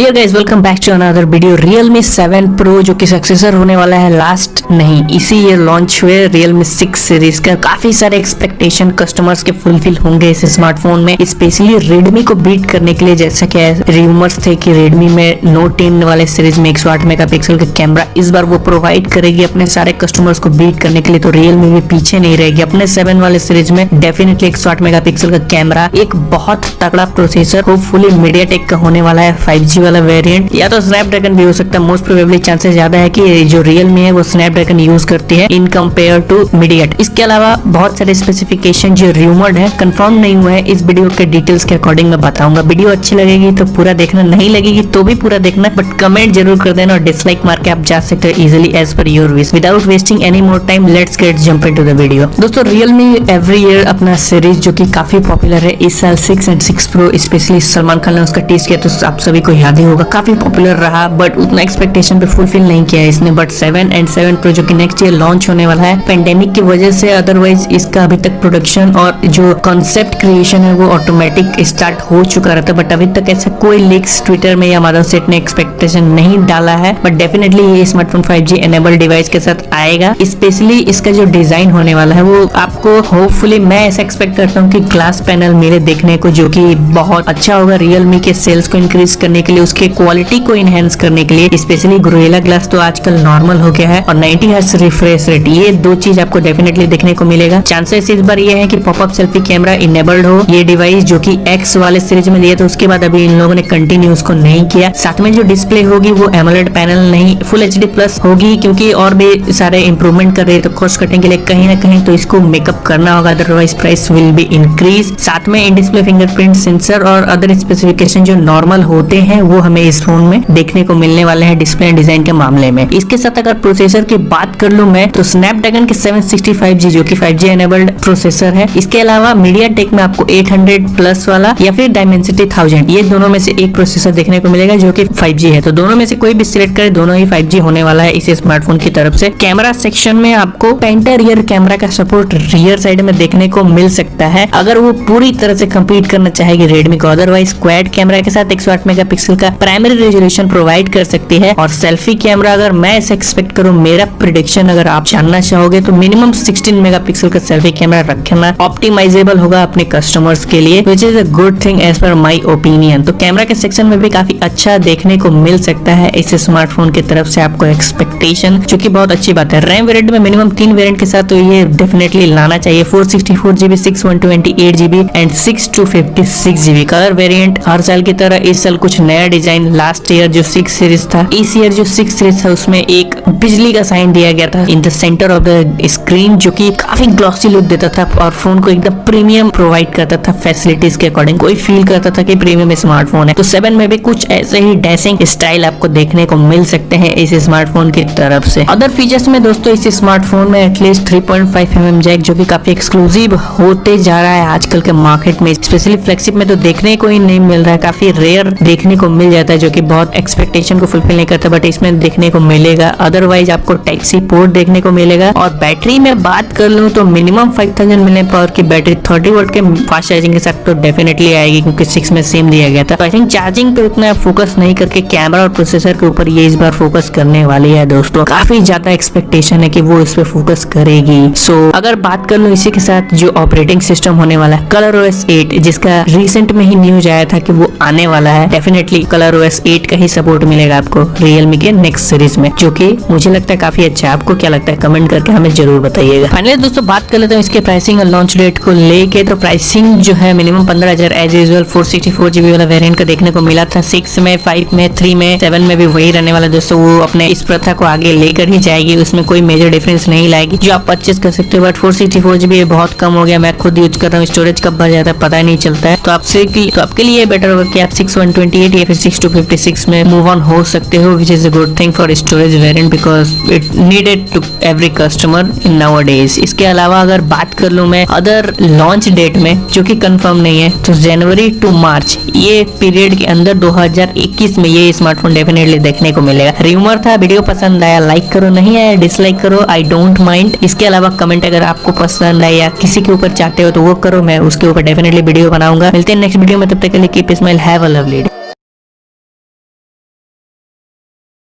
Dear guys, welcome back to another video. Realme 7 Pro जो कि successor होने वाला है लास्ट नहीं इसी ईयर लॉन्च हुए Realme 6 सीरीज का। काफी सारे एक्सपेक्टेशन कस्टमर्स के फुलफिल होंगे इस स्मार्टफोन में, स्पेशली Redmi को बीट करने के लिए। जैसा कि रूमर्स थे कि Redmi में Note 10 वाले सीरीज में 108 मेगापिक्सल का कैमरा इस बार वो प्रोवाइड करेगी अपने सारे कस्टमर्स को बीट करने के लिए, तो Realme भी पीछे नहीं रहेगी। अपने 7 वाले सीरीज में डेफिनेटली 108 मेगापिक्सल का कैमरा, एक बहुत तगड़ा प्रोसेसर, होपफुली मीडियाटेक का होने वाला है 5G वाला वेरिएंट, या तो स्नैपड्रैगन भी हो सकता है। मोस्ट प्रोबेबली चांसेस ज्यादा है कि जो Realme है वो स्नैपड्रैगन यूज करती है इन कंपेयर टू मीडियाटेक। इसके अलावा बहुत सारे स्पेसिफिकेशन जो रूमर्ड है, कंफर्म नहीं हुआ है, इस वीडियो के डिटेल्स के अकॉर्डिंग मैं बताऊंगा। वीडियो अच्छी लगेगी तो पूरा देखना, नहीं लगेगी तो भी पूरा देखना, बट कमेंट जरूर कर देना और डिसलाइक मार के आप जा सकते हो easily as per your wish. Without wasting any more time, let's get jump into the video. दोस्तों, Realme एवरी ईयर अपना सीरीज जो कि काफी पॉपुलर है, इस साल 6 and 6 Pro specially Salman Khan ने उसका टेस्ट किया तो आप सभी को याद ही होगा, काफी पॉपुलर रहा, बट उतना एक्सपेक्टेशन पे फुलफिल नहीं किया है इसने। बट 7 एंड 7 Pro जो कि नेक्स्ट ईयर लॉन्च होने वाला है पेंडेमिक की वजह से, अदरवाइज इसका अभी तक प्रोडक्शन और जो कॉन्सेप्ट क्रिएशन है वो ऑटोमेटिक स्टार्ट हो चुका रहता है। बट अभी तक ऐसा कोई लीक्स ट्विटर में या मदरसेट ने एक्सपेक्टेशन नहीं डाला है। बट डेफिनेटली ये स्मार्टफोन 5G एनेबल डिवाइस के साथ आएगा। स्पेशली इसका जो डिजाइन होने वाला है वो आपको होपफुली, मैं ऐसा एक्सपेक्ट करता हूँ कि ग्लास पैनल मेरे देखने को, जो कि बहुत अच्छा होगा Realme के सेल्स को इंक्रीज करने के लिए, उसके क्वालिटी को इनहेंस करने के लिए। स्पेशली गोरिल्ला ग्लास तो आजकल नॉर्मल हो गया है, और 90 हर्ट्ज रिफ्रेश रेट, ये दो चीज आपको डेफिनेटली देखने को मिलेगा। चांसेस इस बार ये है कि पॉपअप सेल्फी कैमरा इनेबल्ड हो ये डिवाइस, जो कि X वाले सीरीज में दिया था, उसके बाद अभी इन लोगों ने कंटिन्यू उसको नहीं किया। साथ में जो डिस्प्ले होगी वो एमोलेड पैनल नहीं, फुल HD प्लस होगी, क्योंकि और भी सारे इंप्रूवमेंट कर रहे हैं, तो कॉस्ट कटिंग के लिए कहीं ना कहीं तो इसको मेकअप करना होगा, otherwise price will be increase. साथ में इन डिस्प्ले फिंगरप्रिंट सेंसर और अदर स्पेसिफिकेशन जो नॉर्मल होते हैं वो हमें इस फोन में देखने को मिलने वाले हैं डिस्प्ले डिजाइन के मामले में। इसके साथ अगर प्रोसेसर की बात कर लूं मैं, तो स्नैपड्रैगन के 765G जो कि 5G एनेबल्ड प्रोसेसर है। इसके अलावा मीडियाटेक में आपको 800 प्लस वाला या फिर डायमेंसिटी 1000, ये दोनों में से एक प्रोसेसर देखने को मिलेगा जो कि 5G है। तो दोनों में से कोई भी सिलेक्ट करे, दोनों ही 5G होने वाला है इस स्मार्टफोन की तरफ से। कैमरा सेक्शन में आपको पेंटा रियर कैमरा का सपोर्ट रियर साइड में देखने को मिल सकता है, अगर वो पूरी तरह से कम्पीट करना चाहेगी Redmi को। अदरवाइज क्वाड कैमरा के साथ 108 मेगापिक्सल का प्राइमरी रेजोल्यूशन प्रोवाइड कर सकती है, और सेल्फी कैमरा अगर मैं ऐसे एक्सपेक्ट करूं, मेरा प्रेडिक्शन अगर आप जानना चाहोगे तो मिनिमम 16 मेगापिक्सल का सेल्फी कैमरा रखना ऑप्टिमाइजेबल होगा अपने कस्टमर्स के लिए, which is a good thing as per my opinion. तो कैमरा के सेक्शन में भी काफी अच्छा देखने को मिल सकता है इस स्मार्टफोन की तरफ से आपको एक्सपेक्टेशन, जो कि बहुत अच्छी बात है। रैम वेरिएंट में मिनिमम 3 वेरिएंट के साथ तो ये डेफिनेटली लाना चाहिए, 464GB, 6/128GB and 6/256GB। Colour variant हर साल की तरह इस साल कुछ नया डिजाइन, लास्ट ईयर जो 6 सीरीज था, इस ईयर जो 6 सीरीज था उसमें एक बिजली का साइन दिया गया था in the centre of the screen, जो कि काफी ग्लॉसी लुक देता था और फोन को एकदम प्रीमियम प्रोवाइड करता था फैसिलिटीज के अकॉर्डिंग। कोई फील करता था कि प्रीमियम स्मार्टफोन है। तो 7 में भी कुछ ऐसे ही डैशिंग स्टाइल आपको देखने को मिल सकते हैं इस स्मार्टफोन की तरफ से। अदर फीचर्स में दोस्तों, इस स्मार्टफोन में एटलीस्ट 3.5mm जैक, जो कि काफी एक्सक्लूसिव होते जा रहा है आजकल के मार्केट में। स्पेशली फ्लैगशिप में तो देखने को ही नहीं मिल रहा है, काफी रेयर देखने को मिल जाता है, जो कि बहुत एक्सपेक्टेशन को फुलफिल नहीं करता, बट इसमें देखने को मिलेगा। अदरवाइज आपको टाइप सी पोर्ट देखने को मिलेगा। और बैटरी में बात कर लूं तो मिनिमम 5000 मिली पावर की बैटरी 30 वाट के फास्ट चार्जिंग के साथ तो डेफिनेटली आएगी, क्योंकि 6 में सेम दिया गया था। तो आई थिंक चार्जिंग पे उतना फोकस नहीं करके कैमरा और प्रोसेसर के ऊपर ये इस बार फोकस करने वाली है दोस्तों। काफी ज्यादा एक्सपेक्टेशन है कि वो इस पे फोकस करेगी। सो अगर बात कर लूं इसी के साथ जो ऑपरेटिंग सिस्टम होने वाला है, ColorOS 8, जिसका रिसेंट में ही न्यूज आया था कि वो आने वाला है, डेफिनेटली ColorOS 8 का ही सपोर्ट मिलेगा आपको Realme के नेक्स्ट सीरीज में, जो कि मुझे लगता है काफी अच्छा है। आपको क्या लगता है कमेंट करके हमें जरूर बताइएगा। फाइनली दोस्तों, बात कर लेते हैं इसके प्राइसिंग और लॉन्च डेट को लेके। तो प्राइसिंग जो है मिनिमम 15,000 एज यूजुअल 464GB वाला वेरिएंट का देखने को मिला था। 6 में, 5 में, 3 में, 7 में भी वही रहने वाला दोस्तों। वो अपने इस प्रथा को आगे लेकर ही जाएगी, उसमें कोई मेजर डिफरेंस नहीं लाएगी, जो आप परचेस कर सकते हो। बट 464GB बहुत कम हो गया, मैं खुद यूज कर रहा हूँ, स्टोरेज कब भर जाता है पता ही नहीं चलता है। तो आपके लिए बेटर होगा कि आप 6/128 या फिर 6/256 में मूव ऑन हो सकते हो, which is a good thing for storage variant, because it needed to every customer in nowadays. इसके अलावा अगर बात कर लूं मैं अदर लॉन्च डेट में, जो कि कंफर्म नहीं है, तो जनवरी टू मार्च ये पीरियड के अंदर 2021 में ये स्मार्टफोन डेफिनेटली देखने को मिलेगा। रूमर था, वीडियो पसंद आया लाइक करो, नहीं आया डिसलाइक करो, आई डोंट माइंड। इसके अलावा कमेंट अगर आपको पसंद आया या किसी के ऊपर चाहते हो तो वो करो, मैं उसके ऊपर डेफिनेटली वीडियो बनाऊंगा। मिलते हैं नेक्स्ट वीडियो में, तब तक के लिए keep smile, have a lovely day.